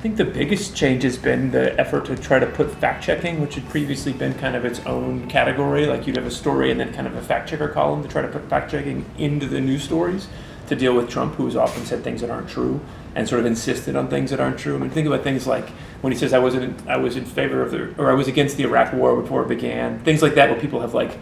think the biggest change has been the effort to try to put fact-checking, which had previously been kind of its own category. Like you'd have a story and then kind of a fact-checker column to try to put fact-checking into the news stories to deal with Trump, who has often said things that aren't true and sort of insisted on things that aren't true. I mean, think about things like when he says I was in favor of I was against the Iraq War before it began. Things like that, where people have like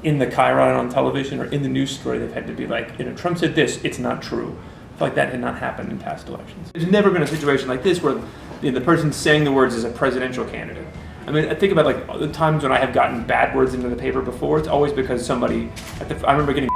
in the chyron on television or in the news story, they've had to be like, Trump said this, it's not true. Like that had not happened in past elections. There's never been a situation like this where the person saying the words is a presidential candidate. I mean, I think about like the times when I have gotten bad words into the paper before. It's always because somebody. I remember getting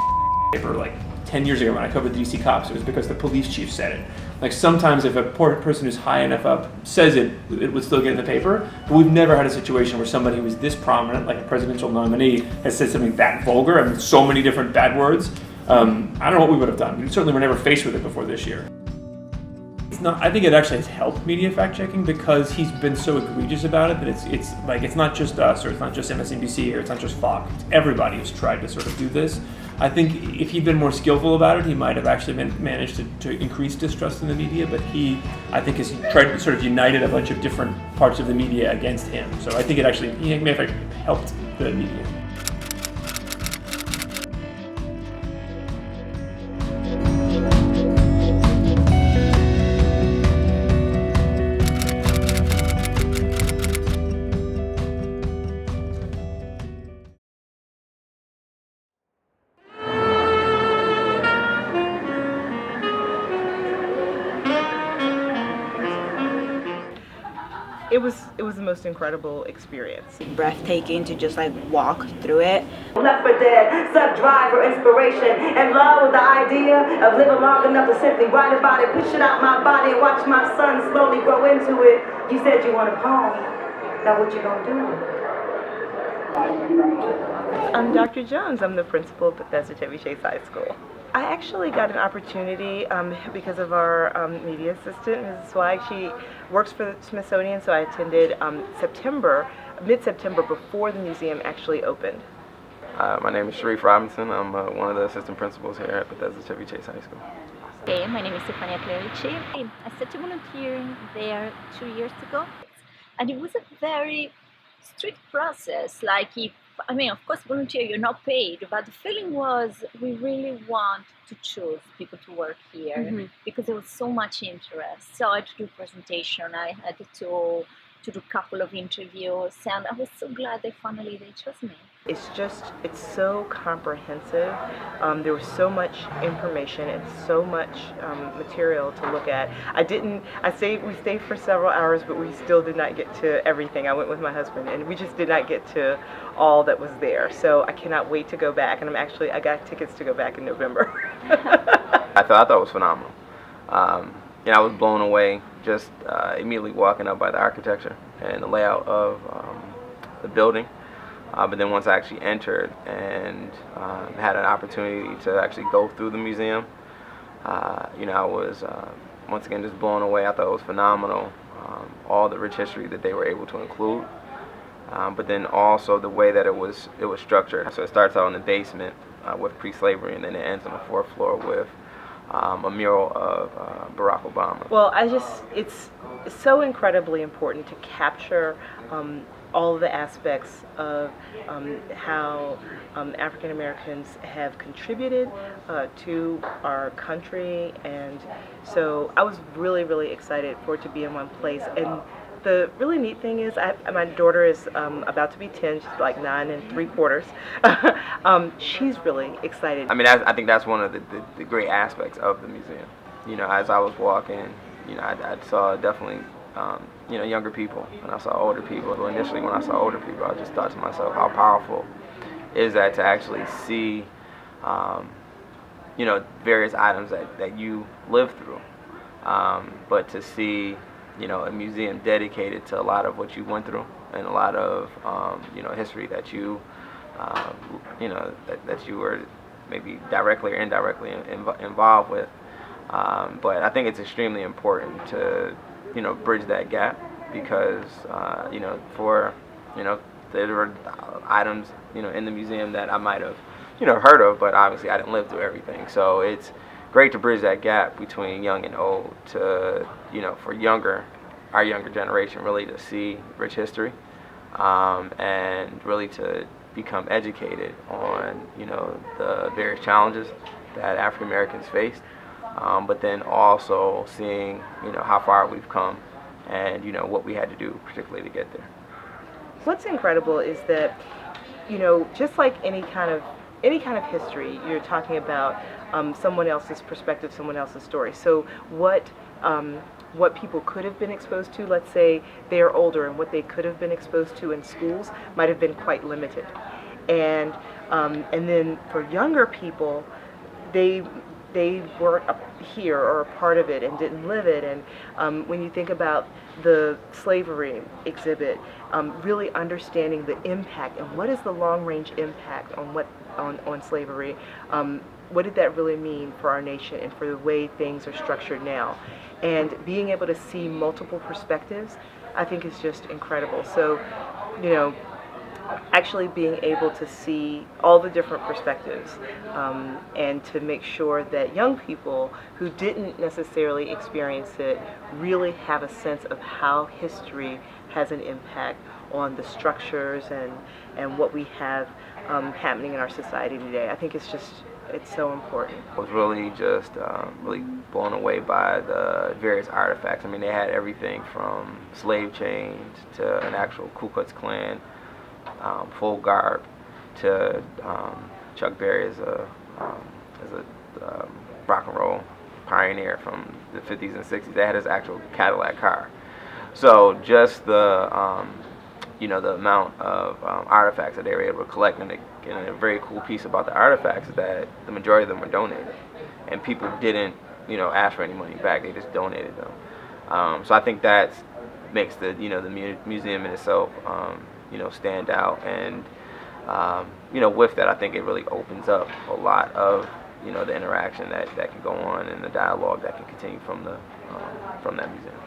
paper like 10 years ago when I covered the DC cops. It was because the police chief said it. Like sometimes if a poor person who's high enough up says it, it would still get in the paper. But we've never had a situation where somebody who is this prominent, like a presidential nominee, has said something that vulgar. I mean, so many different bad words. I don't know what we would have done. We certainly were never faced with it before this year. It's not. I think it actually has helped media fact checking because he's been so egregious about it that it's not just us or it's not just MSNBC or it's not just Fox. It's everybody who's tried to sort of do this. I think if he'd been more skillful about it, he might have actually managed to increase distrust in the media. But I think, has tried to sort of united a bunch of different parts of the media against him. So I think he may have helped the media. It was the most incredible experience. Breathtaking to just like walk through it. Left for dead, suck drive for inspiration, and love with the idea of living long enough to simply write about it, push it out my body, and watch my son slowly grow into it. You said you want a poem. Now what you gonna do? I'm Dr. Jones. I'm the principal of Bethesda Chevy Chase High School. I actually got an opportunity because of our media assistant, Mrs. Swag. She works for the Smithsonian, so I attended mid-September, before the museum actually opened. My name is Sharif Robinson. I'm one of the assistant principals here at Bethesda Chevy Chase High School. Hey, my name is Stefania Clerici. I started volunteering there 2 years ago, and it was a very strict process. Of course, volunteer, you're not paid, but the feeling was we really want to choose people to work here because there was so much interest. So I had to do presentation, I had to do a couple of interviews, and I was so glad they chose me. It's so comprehensive. There was so much information and so much material to look at. We stayed for several hours, but we still did not get to everything. I went with my husband, and we just did not get to all that was there. So I cannot wait to go back, and I got tickets to go back in November. I thought it was phenomenal. I was blown away just immediately walking up by the architecture and the layout of the building. But then once I actually entered and had an opportunity to actually go through the museum, I was once again just blown away. I thought it was phenomenal, all the rich history that they were able to include, but then also the way that it was structured. So it starts out in the basement with pre-slavery, and then it ends on the fourth floor with a mural of Barack Obama. Well, it's so incredibly important to capture all of the aspects of how African Americans have contributed to our country, and so I was really, really excited for it to be in one place. And the really neat thing is, my daughter is about to be 10. She's like 9 3/4. She's really excited. I mean, I think that's one of the great aspects of the museum. As I was walking, I saw definitely younger people, and I saw older people. But initially, when I saw older people, I just thought to myself, how powerful is that to actually see, various items that you lived through, but to see, a museum dedicated to a lot of what you went through and a lot of, history that you, that you were maybe directly or indirectly involved with. But I think it's extremely important to bridge that gap because there were items in the museum that I might have heard of, but obviously I didn't live through everything. So it's great to bridge that gap between young and old to for younger our younger generation really to see rich history, and really to become educated on, the various challenges that African Americans faced, but then also seeing, how far we've come and, what we had to do particularly to get there. What's incredible is that, just like any kind of history, you're talking about someone else's perspective, someone else's story. So what people could have been exposed to, let's say they're older, and what they could have been exposed to in schools might have been quite limited. And then for younger people, they weren't here or a part of it and didn't live it. And when you think about the slavery exhibit, really understanding the impact and what is the long-range impact on slavery, what did that really mean for our nation and for the way things are structured now, and being able to see multiple perspectives, I think is just incredible. So, actually being able to see all the different perspectives, and to make sure that young people who didn't necessarily experience it really have a sense of how history has an impact on the structures and what we have happening in our society today. I think it's so important. I was really just really blown away by the various artifacts. I mean, they had everything from slave chains to an actual Ku Klux Klan full garb, to Chuck Berry as a rock and roll pioneer from the 50s and 60s. They had his actual Cadillac car. So just the the amount of artifacts that they were able to collect, and a very cool piece about the artifacts is that the majority of them were donated, and people didn't ask for any money back. They just donated them. So I think that makes the the museum in itself stand out, and with that, I think it really opens up a lot of the interaction that can go on, and the dialogue that can continue from that museum.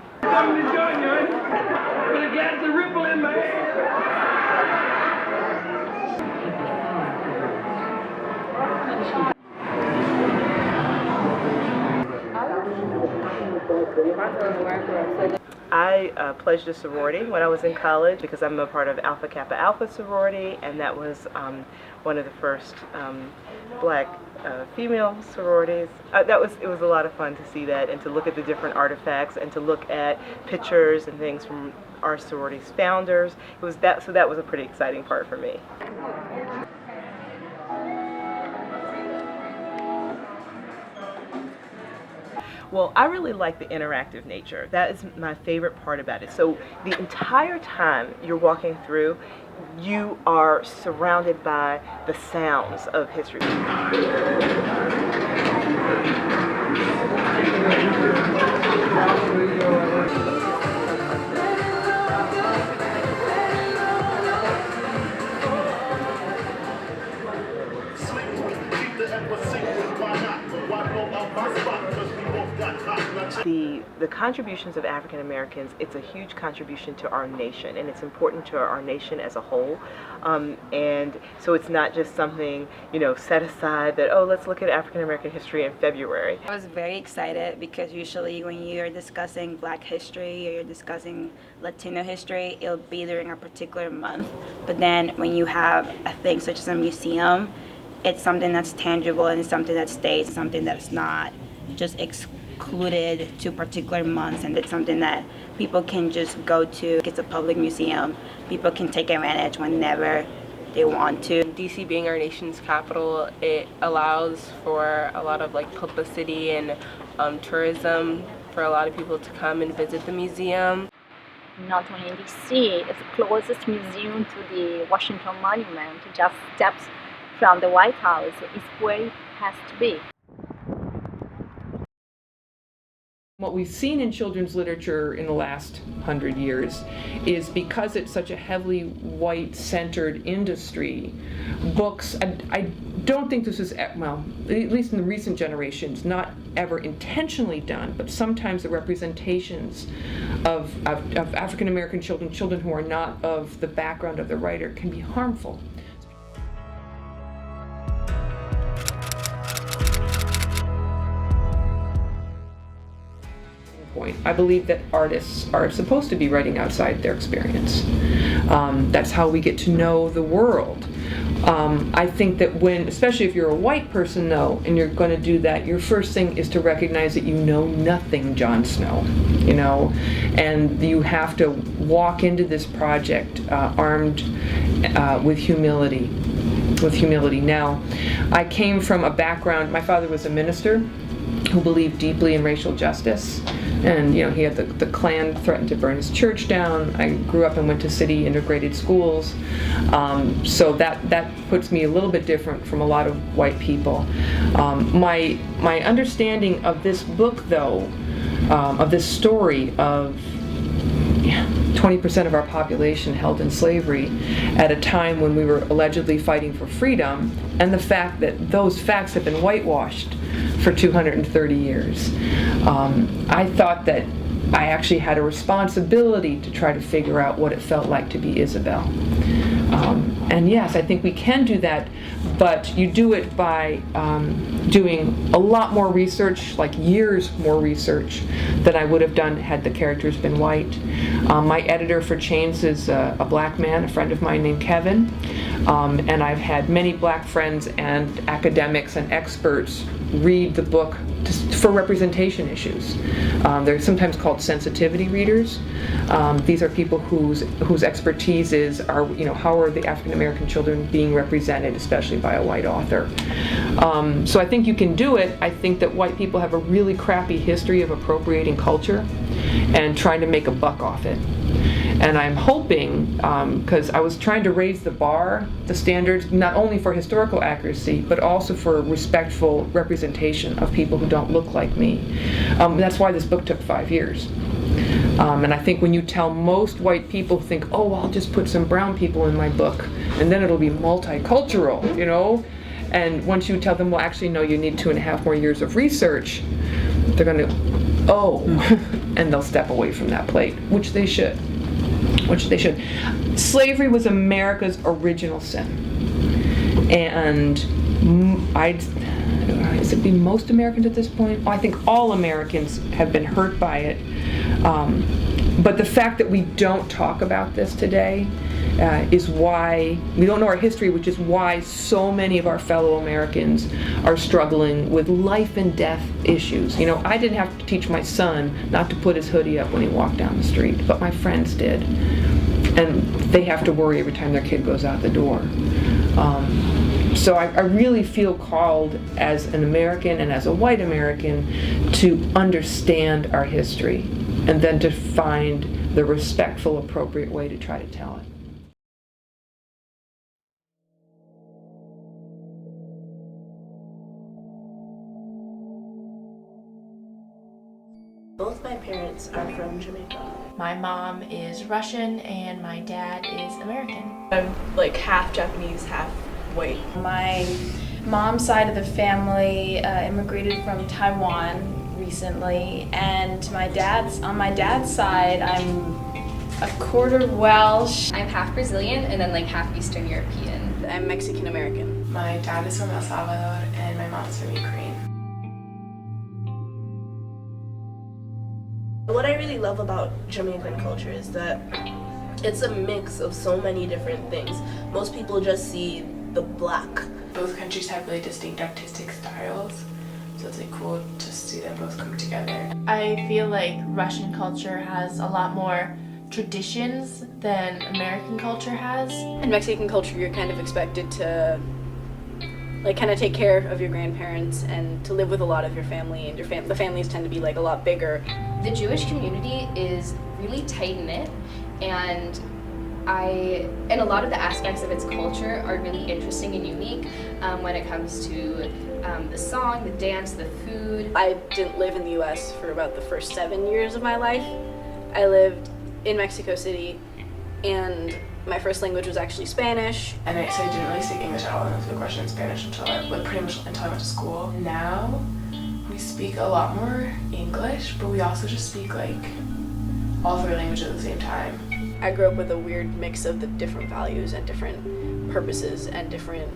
I pledged a sorority when I was in college because I'm a part of Alpha Kappa Alpha sorority, and that was one of the first black female sororities. It was a lot of fun to see that and to look at the different artifacts and to look at pictures and things from our sorority's founders. So that was a pretty exciting part for me. Well, I really like the interactive nature. That is my favorite part about it. So the entire time you're walking through, you are surrounded by the sounds of history. The contributions of African Americans, it's a huge contribution to our nation, and it's important to our nation as a whole. And so it's not just something, set aside that, oh, let's look at African American history in February. I was very excited because usually when you're discussing Black history or you're discussing Latino history, it'll be during a particular month. But then when you have a thing such as a museum, it's something that's tangible and it's something that stays, something that's not just excluded to particular months, and it's something that people can just go to. It's a public museum. People can take advantage whenever they want to. DC being our nation's capital, it allows for a lot of publicity and tourism for a lot of people to come and visit the museum. Not only in DC, it's the closest museum to the Washington Monument, just steps from the White House. It's where it has to be. What we've seen in children's literature in the last 100 years is, because it's such a heavily white-centered industry, books, I don't think this is, well, at least in the recent generations, not ever intentionally done, but sometimes the representations of African American children who are not of the background of the writer, can be harmful. point. I believe that artists are supposed to be writing outside their experience. That's how we get to know the world. I think that especially if you're a white person though, and you're going to do that, your first thing is to recognize that you know nothing Jon Snow, and you have to walk into this project armed with humility. Now, I came from a background, my father was a minister who believed deeply in racial justice, and he had the Klan threatened to burn his church down. I grew up and went to city integrated schools, so that puts me a little bit different from a lot of white people. My understanding of this book, though, of this story of 20% of our population held in slavery at a time when we were allegedly fighting for freedom, and the fact that those facts have been whitewashed for 230 years. I thought that I actually had a responsibility to try to figure out what it felt like to be Isabel. And yes, I think we can do that, but you do it by doing a lot more research, like years more research than I would have done had the characters been white. My editor for Chains is a black man, a friend of mine named Kevin, and I've had many black friends and academics and experts read the book for representation issues. They're sometimes called sensitivity readers. These are people whose expertise is, how are the African American children being represented, especially by a white author. So I think you can do it. I think that white people have a really crappy history of appropriating culture and trying to make a buck off it. And I'm hoping, because I was trying to raise the bar, the standards, not only for historical accuracy, but also for respectful representation of people who don't look like me. That's why this book took 5 years. And I think when you tell most white people, think, oh, I'll just put some brown people in my book, and then it'll be multicultural, And once you tell them, well, actually, no, you need 2.5 more years of research, they're going to, and they'll step away from that plate, which they should. Slavery was America's original sin. And is it being most Americans at this point? Well, I think all Americans have been hurt by it. But the fact that we don't talk about this today is why we don't know our history, which is why so many of our fellow Americans are struggling with life and death issues. I didn't have to teach my son not to put his hoodie up when he walked down the street, but my friends did. And they have to worry every time their kid goes out the door. So I really feel called as an American and as a white American to understand our history and then to find the respectful, appropriate way to try to tell it. Both my parents are from Jamaica. My mom is Russian and my dad is American. I'm like half Japanese, half white. My mom's side of the family immigrated from Taiwan recently, and on my dad's side, I'm a quarter Welsh. I'm half Brazilian and then half Eastern European. I'm Mexican American. My dad is from El Salvador and my mom's from Ukraine. What I really love about Jamaican culture is that it's a mix of so many different things. Most people just see the black. Both countries have really distinct artistic styles, so it's cool to see them both come together. I feel like Russian culture has a lot more traditions than American culture has. In Mexican culture, you're kind of expected to kind of take care of your grandparents and to live with a lot of your family, and the families tend to be a lot bigger. The Jewish community is really tight-knit, and a lot of the aspects of its culture are really interesting and unique when it comes to the song, the dance, the food. I didn't live in the US for about the first 7 years of my life. I lived in Mexico City, and my first language was actually Spanish. And I didn't really speak English at all, and I was Russian and Spanish until I went to school. Now we speak a lot more English, but we also just speak all 3 languages at the same time. I grew up with a weird mix of the different values and different purposes and different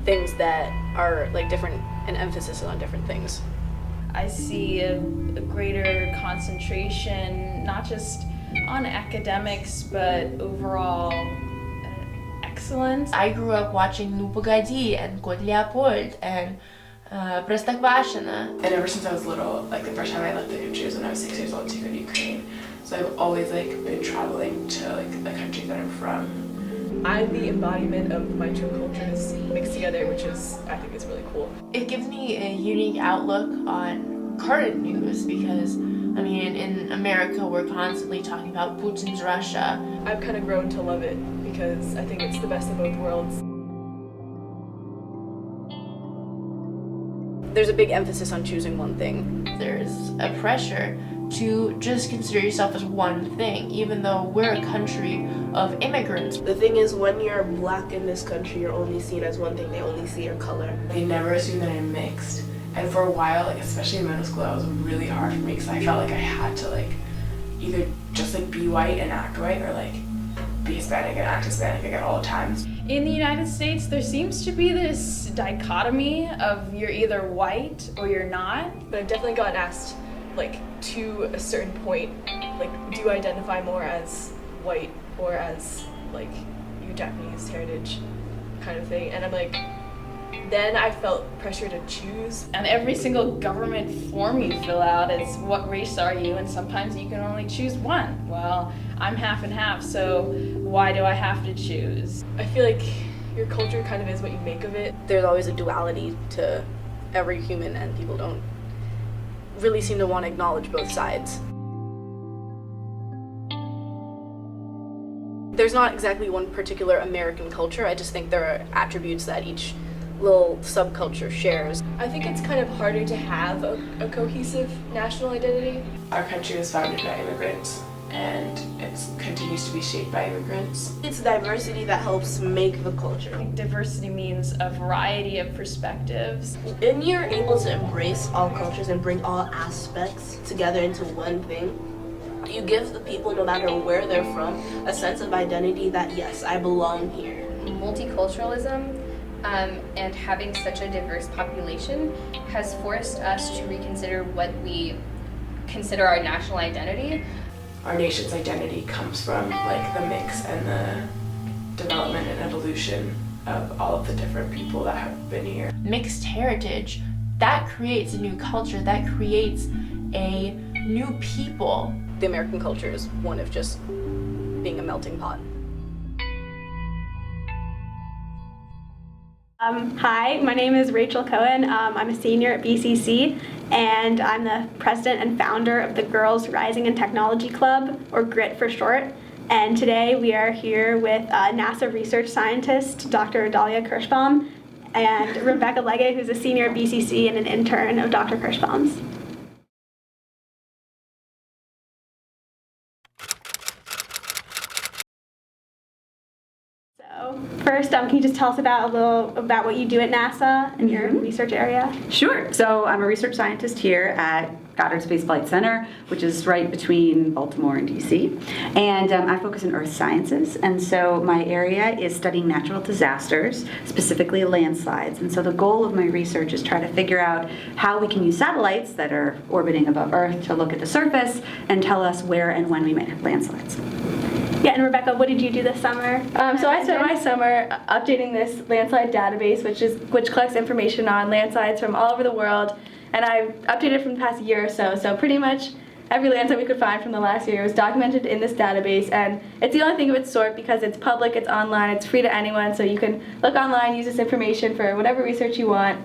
things that are different, an emphasis on different things. I see a greater concentration, not just on academics, but overall excellence. I grew up watching Ну Погоди and Кот Леопольд and Простоквашино. And ever since I was little, like the first time I left the country was when I was 6 years old to go to Ukraine. So I've always like been traveling to like the country that I'm from. I'm the embodiment of my two cultures mixed together, which I think is really cool. It gives me a unique outlook on current news because, I mean, in America we're constantly talking about Putin's Russia. I've kind of grown to love it because I think it's the best of both worlds. There's a big emphasis on choosing one thing. There's a pressure to just consider yourself as one thing, even though we're a country of immigrants. The thing is, when you're black in this country, you're only seen as one thing. They only see your color. They never assume that I'm mixed. And for a while, like especially in middle school, it was really hard for me because I felt like I had to like either just like be white and act white, or like be Hispanic and act Hispanic at all times. In the United States, there seems to be this dichotomy of you're either white or you're not. But I've definitely gotten asked, like, to a certain point, like, do you identify more as white or as, like, your Japanese heritage kind of thing? And I'm like, then I felt pressure to choose. And every single government form you fill out is what race are you, and sometimes you can only choose one. Well, I'm half and half, so why do I have to choose? I feel like your culture kind of is what you make of it. There's always a duality to every human, and people don't really seem to want to acknowledge both sides. There's not exactly one particular American culture. I just think there are attributes that each little subculture shares. I think it's kind of harder to have a cohesive national identity. Our country was founded by immigrants, and it continues to be shaped by immigrants. It's diversity that helps make the culture. Diversity means a variety of perspectives. When you're able to embrace all cultures and bring all aspects together into one thing, you give the people, no matter where they're from, a sense of identity that, yes, I belong here. Multiculturalism and having such a diverse population has forced us to reconsider what we consider our national identity. Our nation's identity comes from like the mix and the development and evolution of all of the different people that have been here. Mixed heritage, that creates a new culture, that creates a new people. The American culture is one of just being a melting pot. Hi, my name is Rachel Cohen. I'm a senior at BCC, and I'm the president and founder of the Girls Rising in Technology Club, or GRIT for short. And today we are here with NASA research scientist, Dr. Adalia Kirschbaum, and Rebecca Leggett, who's a senior at BCC and an intern of Dr. Kirschbaum's. First, can you just tell us a little about what you do at NASA and your research area? Sure. So I'm a research scientist here at Goddard Space Flight Center, which is right between Baltimore and DC. And I focus in earth sciences. And so my area is studying natural disasters, specifically landslides. And so the goal of my research is try to figure out how we can use satellites that are orbiting above Earth to look at the surface and tell us where and when we might have landslides. Yeah, and Rebecca, what did you do this summer? So I spent my summer updating this landslide database, which collects information on landslides from all over the world, and I've updated from the past year or so. So pretty much every landslide we could find from the last year was documented in this database, and it's the only thing of its sort because it's public, it's online, it's free to anyone, so you can look online, use this information for whatever research you want.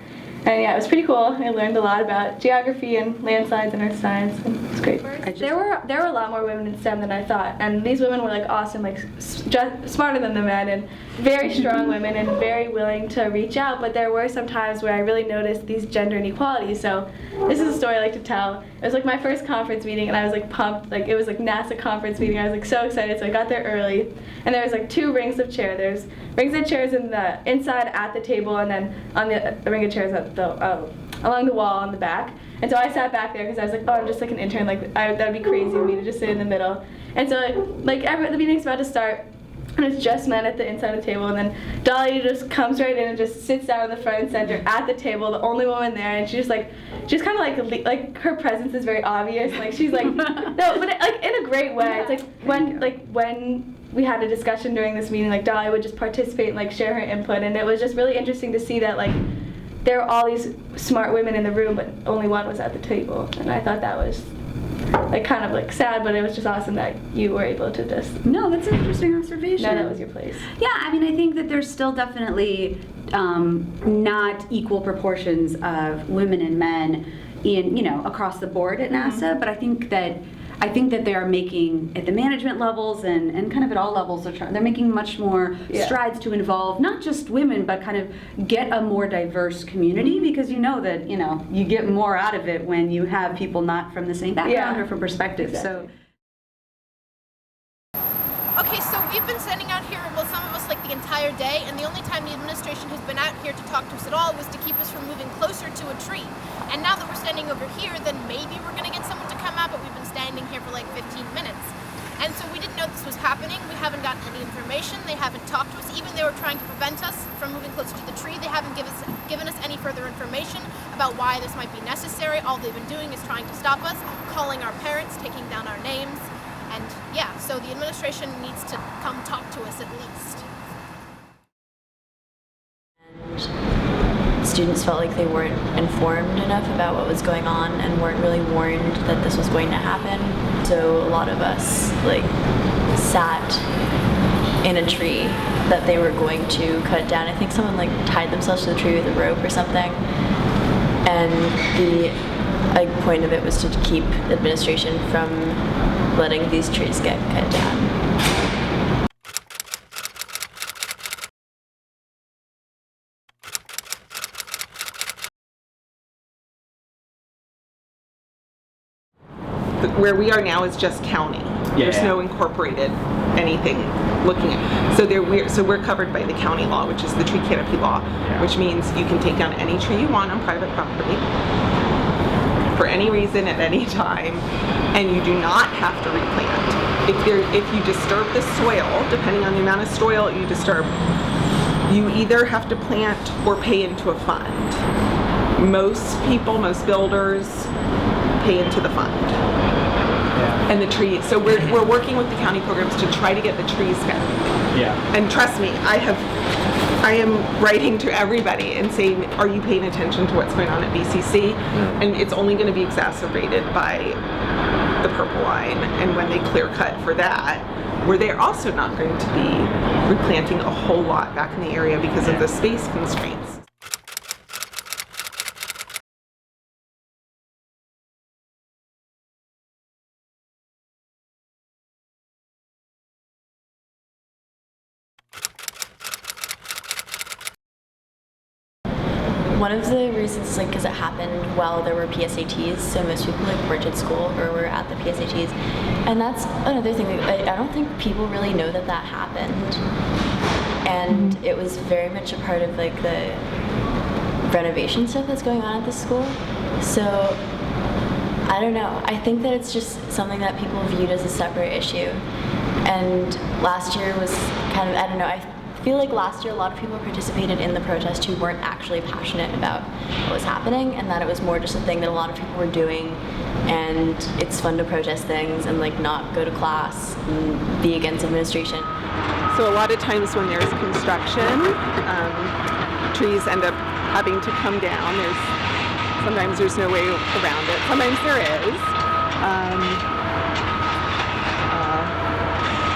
And yeah, it was pretty cool. I learned a lot about geography and landslides and earth science, and it was great. There were a lot more women in STEM than I thought, and these women were like awesome, like smarter than the men, and very strong women, and very willing to reach out. But there were some times where I really noticed these gender inequalities. So this is a story I like to tell. It was like my first conference meeting, and I was like pumped. Like it was like NASA conference meeting. I was like so excited. So I got there early, and there was like 2 rings of chairs. There's rings of chairs in the inside at the table, and then on the ring of chairs at along the wall on the back. And so I sat back there because I was like, oh, I'm just like an intern. Like that would be crazy of me to just sit in the middle. And so like the meeting's about to start, and it's just men at the inside of the table, and then Dolly just comes right in and just sits down in the front and center at the table, the only woman there, and she's kind of like her presence is very obvious. Like she's like no, but like in a great way. It's like when we had a discussion during this meeting, like Dolly would just participate and like share her input, and it was just really interesting to see that like there were all these smart women in the room, but only one was at the table, and I thought that was like kind of like sad, but it was just awesome that you were able to just. No, that's an interesting observation. No, that was your place. Yeah, I mean, I think that there's still definitely not equal proportions of women and men in, across the board at NASA, but I think that they are making, at the management levels and kind of at all levels, they're making much more strides to involve not just women, but kind of get a more diverse community, because that, you get more out of it when you have people not from the same background or from perspective. Exactly. Okay, so we've been standing out here, well, some of us like the entire day, and the only time the administration has been out here to talk to us at all was to keep us from moving closer to a tree. And now that we're standing over here, then maybe we're going to get someone to come out, but we've been standing here for like 15 minutes. And so we didn't know this was happening. We haven't gotten any information. They haven't talked to us. Even they were trying to prevent us from moving closer to the tree, they haven't given us any further information about why this might be necessary. All they've been doing is trying to stop us, calling our parents, taking down our names. And yeah, so the administration needs to come talk to us at least. And students felt like they weren't informed enough about what was going on and weren't really warned that this was going to happen. So a lot of us sat in a tree that they were going to cut down. I think someone tied themselves to the tree with a rope or something. And the point of it was to keep the administration from letting these trees get cut down. Where we are now is just county. There's no incorporated anything looking at. So we're covered by the county law, which is the tree canopy law, which means you can take down any tree you want on private property for any reason at any time, and you do not have to replant. If you disturb the soil, depending on the amount of soil you disturb, you either have to plant or pay into a fund. Most builders pay into the fund. And the tree, so we're working with the county programs to try to get the trees back. And trust me, I am writing to everybody and saying, are you paying attention to what's going on at BCC? And it's only going to be exacerbated by the Purple Line, and when they clear cut for that, where they're also not going to be replanting a whole lot back in the area because of the space constraints. One of the reasons is because it happened while there were PSATs, so most people weren't at school or were at the PSATs, and that's another thing. I don't think people really know that happened, and it was very much a part of the renovation stuff that's going on at the school. So I don't know. I think that it's just something that people viewed as a separate issue, and last year was kind of, I don't know. I feel like last year a lot of people participated in the protest who weren't actually passionate about what was happening, and that it was more just a thing that a lot of people were doing, and it's fun to protest things and not go to class and be against administration. So a lot of times when there's construction, trees end up having to come down. Sometimes there's no way around it. Sometimes there is.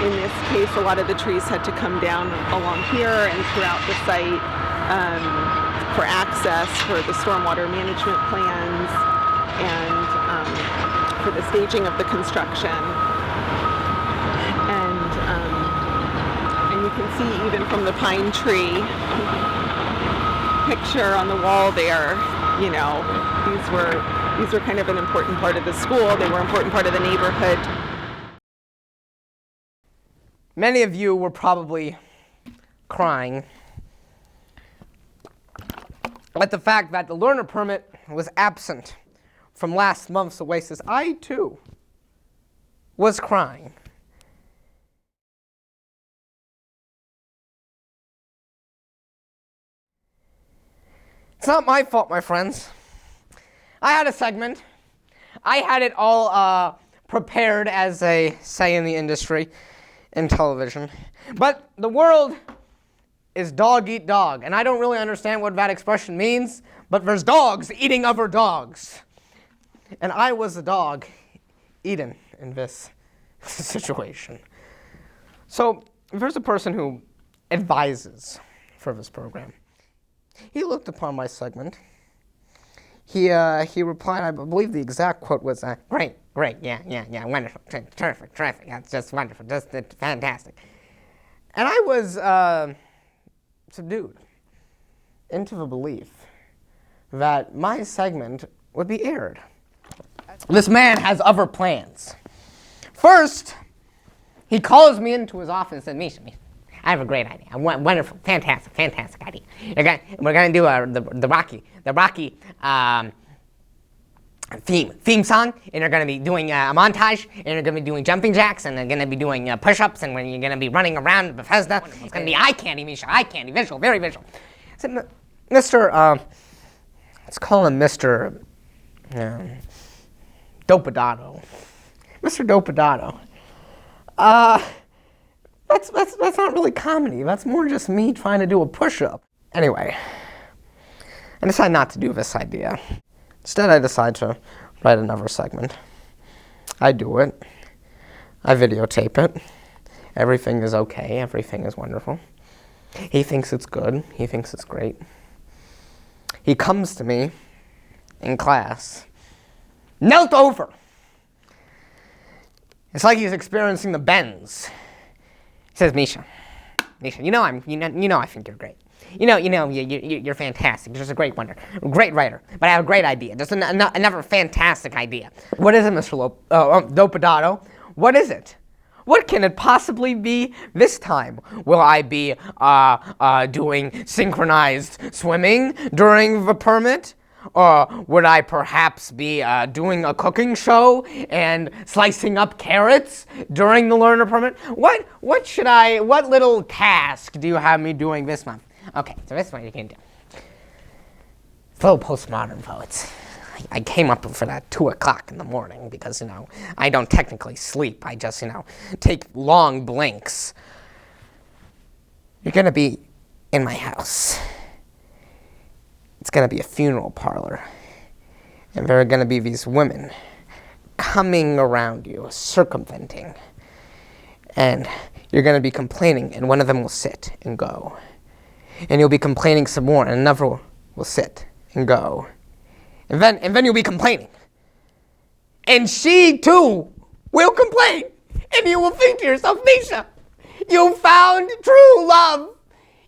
In this case, a lot of the trees had to come down along here and throughout the site for access, for the stormwater management plans, and for the staging of the construction. And you can see even from the pine tree picture on the wall there, these were kind of an important part of the school. They were an important part of the neighborhood. Many of you were probably crying at the fact that the learner permit was absent from last month's Oasis. I, too, was crying. It's not my fault, my friends. I had a segment. I had it all prepared, as they say in the industry, in television. But the world is dog eat dog, and I don't really understand what that expression means, but there's dogs eating other dogs. And I was the dog eaten in this situation. So there's a person who advises for this program. He looked upon my segment. He replied, I believe the exact quote was, great, yeah, wonderful, terrific, that's just wonderful, just fantastic. And I was subdued into the belief that my segment would be aired. This man has other plans. First, he calls me into his office and said, Misha, I have a great idea. A wonderful, fantastic idea. We're going to do the Rocky theme song, and they're going to be doing a montage, and they're going to be doing jumping jacks, and they're going to be doing push-ups, and when you're going to be running around Bethesda, it's going to be eye candy, Misha, eye candy, visual, very visual. I said, let's call him Mr. Dopadato. Mr. Dopadato. That's not really comedy. That's more just me trying to do a push-up. Anyway, I decided not to do this idea. Instead, I decide to write another segment. I do it. I videotape it. Everything is okay. Everything is wonderful. He thinks it's good. He thinks it's great. He comes to me in class, knelt over. It's like he's experiencing the bends. He says, Misha, you know I think you're great. You're fantastic. You're just a great great writer. But I have a great idea. Just another fantastic idea. What is it, Mr. Dopadato? What is it? What can it possibly be this time? Will I be doing synchronized swimming during the permit? Or would I perhaps be doing a cooking show and slicing up carrots during the learner permit? What little task do you have me doing this month? Okay, so this is what you can do. It's a little postmodern, though. I came up for that 2 o'clock in the morning because, I don't technically sleep. I just, take long blinks. You're going to be in my house. It's going to be a funeral parlor. And there are going to be these women coming around you, circumventing. And you're going to be complaining, and one of them will sit and go. And you'll be complaining some more, and another will sit and go. And then you'll be complaining. And she, too, will complain. And you will think to yourself, Misha, you found true love.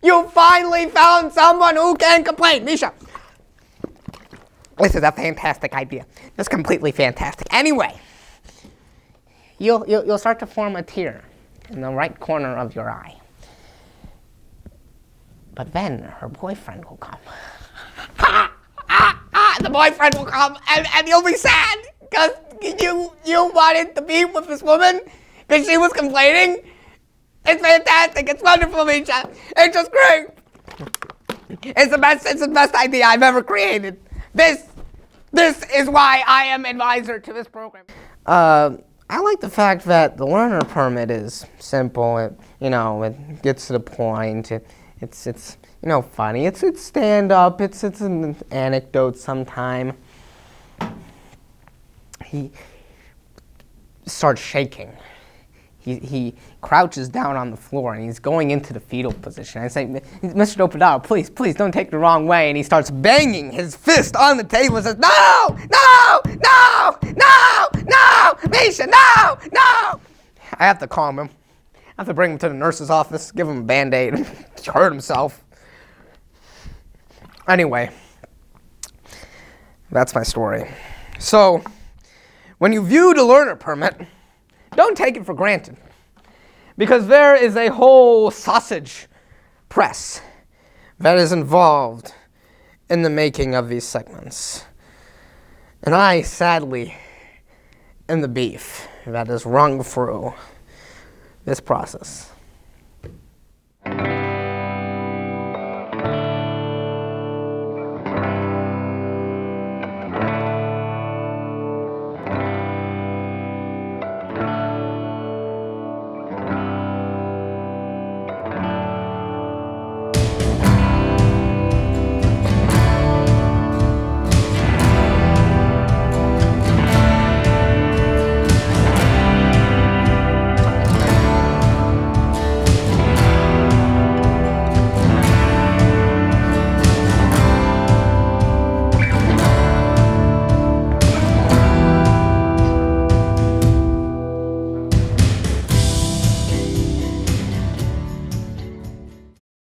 You finally found someone who can complain. Misha, this is a fantastic idea. It's completely fantastic. Anyway, you'll start to form a tear in the right corner of your eye. But then her boyfriend will come. The boyfriend will come, and you'll be sad because you wanted to be with this woman because she was complaining. It's fantastic. It's wonderful, Misha. It's just great. It's the best idea I've ever created. This is why I am advisor to this program. I like the fact that the learner permit is simple. It gets to the point. It's funny. It's stand up. It's an anecdote sometime. He starts shaking. He crouches down on the floor and he's going into the fetal position. I say, Mr. Dopadato, please don't take the wrong way. And he starts banging his fist on the table and says, no, Misha, no. I have to calm him. I have to bring him to the nurse's office, give him a Band-Aid. He hurt himself. Anyway, that's my story. So, when you view the learner permit, don't take it for granted, because there is a whole sausage press that is involved in the making of these segments. And I, sadly, am the beef that is wrung through this process.